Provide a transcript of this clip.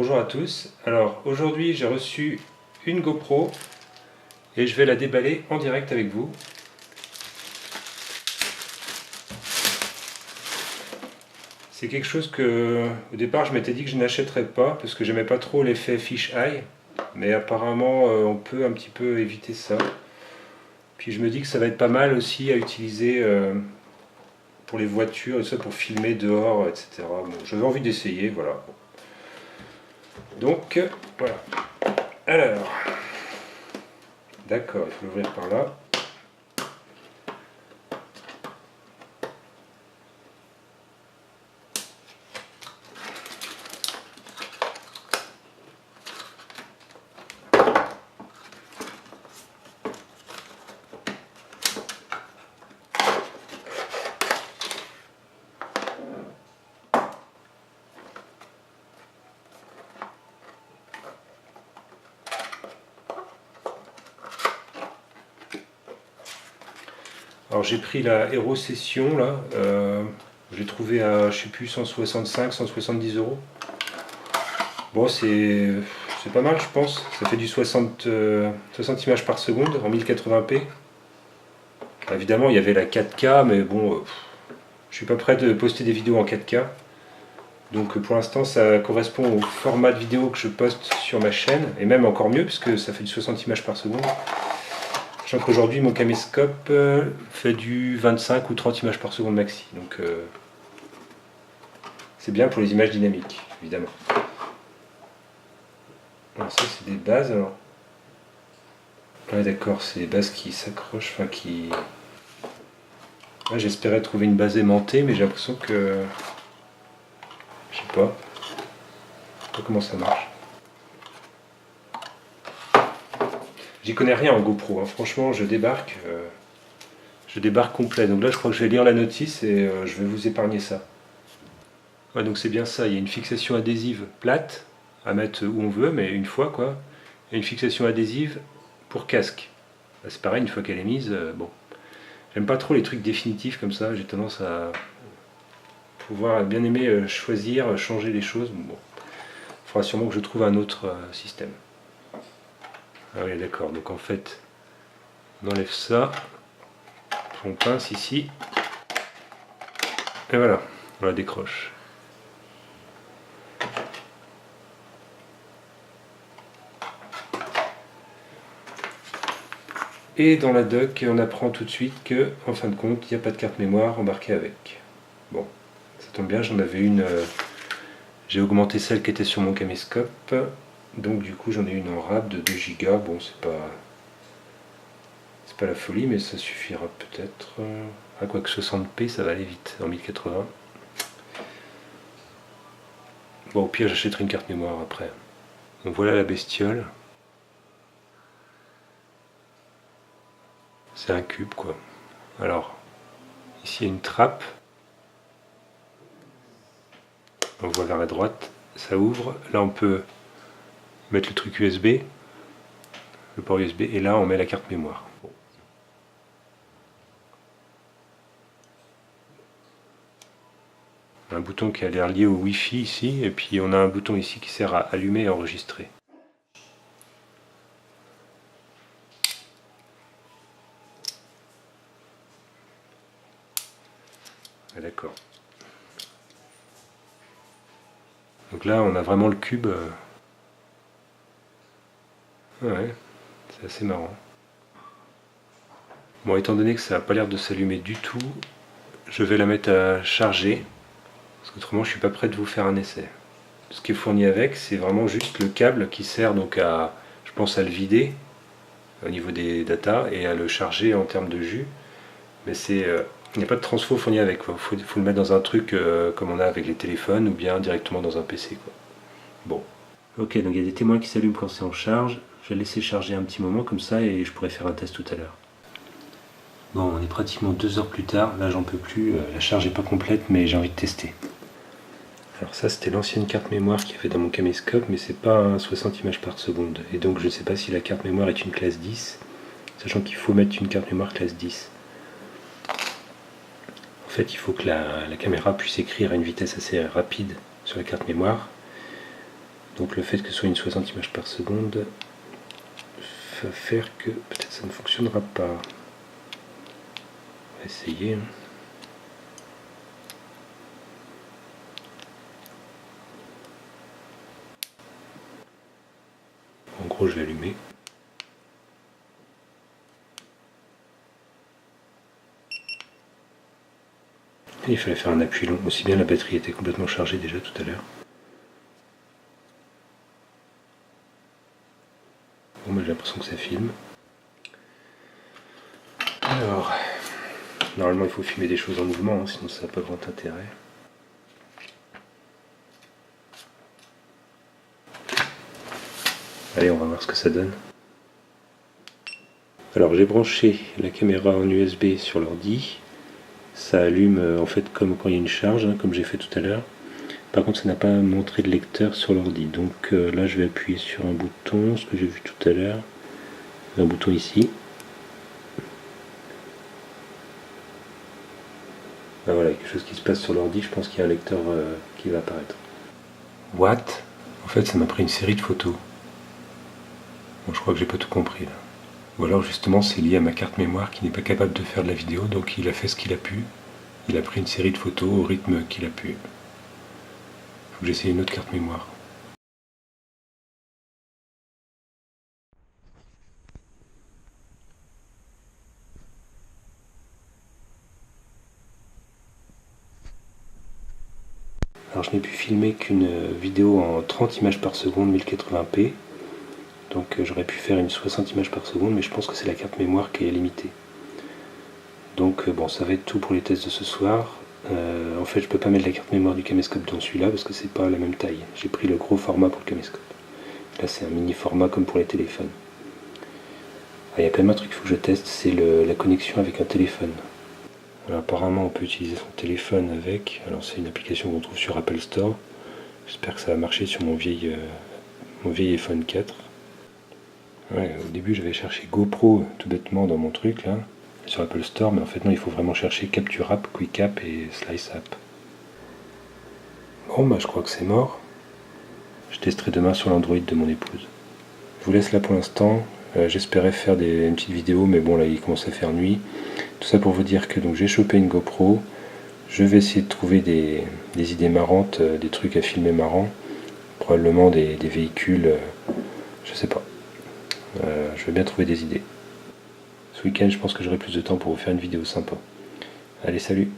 Bonjour à tous, alors aujourd'hui j'ai reçu une GoPro et je vais la déballer en direct avec vous. C'est quelque chose que au départ je m'étais dit que je n'achèterais pas parce que j'aimais pas trop l'effet fisheye, mais apparemment on peut un petit peu éviter ça. Puis je me dis que ça va être pas mal aussi à utiliser pour les voitures et ça, pour filmer dehors, etc. Bon, j'avais envie d'essayer, voilà. Donc voilà. Alors, d'accord, il faut l'ouvrir par là. Alors j'ai pris la Hero Session là, j'ai trouvé à je sais plus 165, 170 €. Bon c'est pas mal je pense, ça fait du 60 images par seconde en 1080p. Évidemment il y avait la 4K mais bon je suis pas prêt de poster des vidéos en 4K. Donc pour l'instant ça correspond au format de vidéo que je poste sur ma chaîne, et même encore mieux puisque ça fait du 60 images par seconde. Sachant qu'aujourd'hui mon caméscope fait du 25 ou 30 images par seconde maxi, donc c'est bien pour les images dynamiques, évidemment. Alors ça c'est des bases alors. Ouais d'accord, c'est des bases qui s'accrochent, enfin qui... Ouais, j'espérais trouver une base aimantée, mais j'ai l'impression que... Je sais pas comment ça marche. J'y connais rien en GoPro, hein. Franchement je débarque complet. Donc là je crois que je vais lire la notice et je vais vous épargner ça. Ouais, donc c'est bien ça, il y a une fixation adhésive plate à mettre où on veut, mais une fois quoi, et une fixation adhésive pour casque. Là, c'est pareil, une fois qu'elle est mise, bon. J'aime pas trop les trucs définitifs comme ça, j'ai tendance à pouvoir bien aimer choisir, changer les choses. Bon, il faudra sûrement que je trouve un autre système. Ah oui d'accord, donc en fait on enlève ça, on pince ici, et voilà, on la décroche. Et dans la doc, on apprend tout de suite que, en fin de compte, il n'y a pas de carte mémoire embarquée avec. Bon, ça tombe bien, j'en avais une, j'ai augmenté celle qui était sur mon caméscope, donc du coup j'en ai une en RAB de 2 Go. Bon, c'est pas la folie, mais ça suffira peut-être. Ah, quoique 60p, ça va aller vite, en 1080. Bon, au pire, j'achèterai une carte mémoire après. Donc voilà la bestiole. C'est un cube quoi. Alors, ici il y a une trappe. On voit vers la droite, ça ouvre. Là on peut mettre le truc USB, le port USB, et là on met la carte mémoire. Bon. Un bouton qui a l'air lié au Wi-Fi ici, et puis on a un bouton ici qui sert à allumer et enregistrer. Ah, d'accord. Donc là on a vraiment le cube. Ouais, c'est assez marrant. Bon, étant donné que ça n'a pas l'air de s'allumer du tout, je vais la mettre à charger, parce qu'autrement je suis pas prêt de vous faire un essai. Ce qui est fourni avec, c'est vraiment juste le câble qui sert donc à, je pense, à le vider au niveau des datas et à le charger en termes de jus. Mais c'est, il n'y a pas de transfo fourni avec. Il faut le mettre dans un truc comme on a avec les téléphones ou bien directement dans un PC, quoi. Bon. Ok, donc il y a des témoins qui s'allument quand c'est en charge. Je vais le laisser charger un petit moment comme ça et je pourrai faire un test tout à l'heure. Bon, on est pratiquement 2 heures plus tard. Là, j'en peux plus. La charge n'est pas complète, mais j'ai envie de tester. Alors ça c'était l'ancienne carte mémoire qu'il y avait dans mon caméscope, mais c'est pas un 60 images par seconde. Et donc je ne sais pas si la carte mémoire est une classe 10, sachant qu'il faut mettre une carte mémoire classe 10. En fait il faut que la caméra puisse écrire à une vitesse assez rapide sur la carte mémoire. Donc le fait que ce soit une 60 images par seconde va faire que peut-être ça ne fonctionnera pas. On va essayer. En gros, je vais allumer. Et il fallait faire un appui long, aussi bien la batterie était complètement chargée déjà tout à l'heure. Bon, j'ai l'impression que ça filme. Alors, normalement il faut filmer des choses en mouvement, hein, sinon ça n'a pas grand intérêt. Allez, on va voir ce que ça donne. Alors j'ai branché la caméra en USB sur l'ordi. Ça allume en fait comme quand il y a une charge, hein, comme j'ai fait tout à l'heure. Par contre, ça n'a pas montré de lecteur sur l'ordi. Donc là, je vais appuyer sur un bouton, ce que j'ai vu tout à l'heure. Un bouton ici. Ben voilà, quelque chose qui se passe sur l'ordi. Je pense qu'il y a un lecteur qui va apparaître. What? En fait, ça m'a pris une série de photos. Bon, je crois que j'ai pas tout compris là. Ou alors justement, c'est lié à ma carte mémoire qui n'est pas capable de faire de la vidéo, donc il a fait ce qu'il a pu. Il a pris une série de photos au rythme qu'il a pu. Faut que j'essaye une autre carte mémoire. Alors je n'ai pu filmer qu'une vidéo en 30 images par seconde 1080p. Donc j'aurais pu faire une 60 images par seconde, mais je pense que c'est la carte mémoire qui est limitée. Donc bon, ça va être tout pour les tests de ce soir. En fait, je peux pas mettre la carte mémoire du caméscope dans celui-là parce que c'est pas la même taille. J'ai pris le gros format pour le caméscope. Là, c'est un mini format comme pour les téléphones. Il y a quand même un truc qu'il faut que je teste, c'est la connexion avec un téléphone. Alors, apparemment, on peut utiliser son téléphone avec. Alors, c'est une application qu'on trouve sur Apple Store. J'espère que ça va marcher sur mon vieil iPhone 4. Ouais, au début, j'avais cherché GoPro tout bêtement dans mon truc là, sur Apple Store, mais en fait non, il faut vraiment chercher Capture App, Quick App et Slice App. Bon, bah je crois que c'est mort. Je testerai demain sur l'Android de mon épouse. Je vous laisse là pour l'instant. J'espérais faire une petite vidéo, mais bon là il commence à faire nuit. Tout ça pour vous dire que donc j'ai chopé une GoPro. Je vais essayer de trouver des idées marrantes, des trucs à filmer marrants. Probablement des véhicules, je sais pas. Je vais bien trouver des idées. Ce week-end, je pense que j'aurai plus de temps pour vous faire une vidéo sympa. Allez, salut!